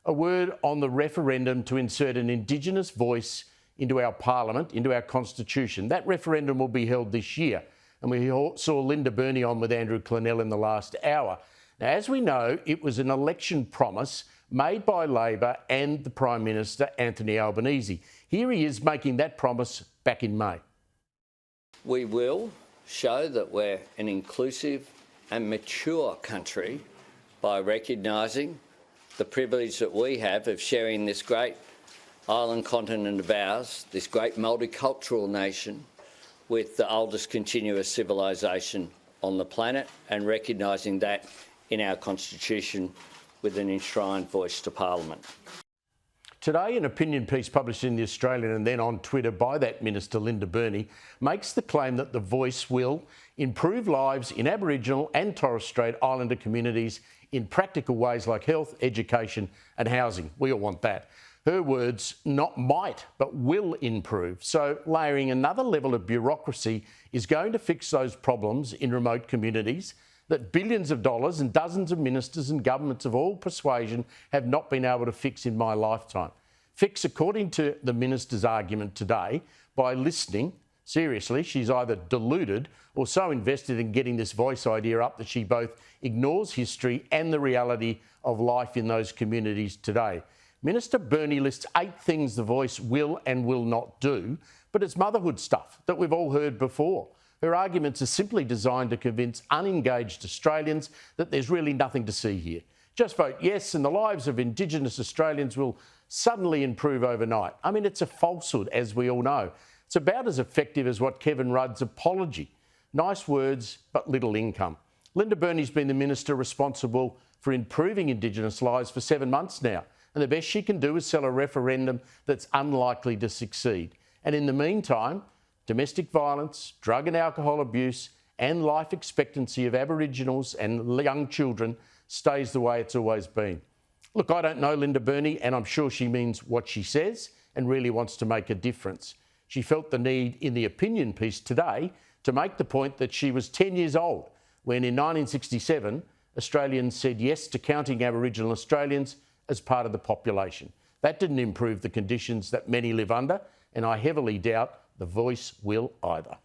A word on the referendum to insert an Indigenous voice into our parliament, into our constitution. That referendum will be held this year. And we saw Linda Burney on with Andrew Clennell in the last hour. Now, as we know, it was an election promise made by Labor and the Prime Minister, Anthony Albanese. Here he is making that promise back in May. We will show that we're an inclusive and mature country by recognising the privilege that we have of sharing this great island continent of ours, this great multicultural nation, with the oldest continuous civilisation on the planet, and recognising that in our constitution with an enshrined voice to Parliament. Today, an opinion piece published in The Australian and then on Twitter by that Minister, Linda Burney, makes the claim that the voice will improve lives in Aboriginal and Torres Strait Islander communities in practical ways like health, education and housing. We all want that. Her words, not might, but will improve. So layering another level of bureaucracy is going to fix those problems in remote communities that billions of dollars and dozens of ministers and governments of all persuasion have not been able to fix in my lifetime. Fix, according to the minister's argument today, by listening. Seriously, she's either deluded or so invested in getting this voice idea up that she both ignores history and the reality of life in those communities today. Minister Burney lists 8 things the voice will and will not do, but it's motherhood stuff that we've all heard before. Her arguments are simply designed to convince unengaged Australians that there's really nothing to see here. Just vote yes and the lives of Indigenous Australians will suddenly improve overnight. I mean, it's a falsehood, as we all know. It's about as effective as what Kevin Rudd's apology. Nice words, but little income. Linda Burney's been the minister responsible for improving Indigenous lives for 7 months now, and the best she can do is sell a referendum that's unlikely to succeed. And in the meantime, domestic violence, drug and alcohol abuse and life expectancy of Aboriginals and young children stays the way it's always been. Look, I don't know Linda Burney, and I'm sure she means what she says and really wants to make a difference. She felt the need in the opinion piece today to make the point that she was 10 years old when in 1967 Australians said yes to counting Aboriginal Australians as part of the population. That didn't improve the conditions that many live under, and I heavily doubt the voice will either.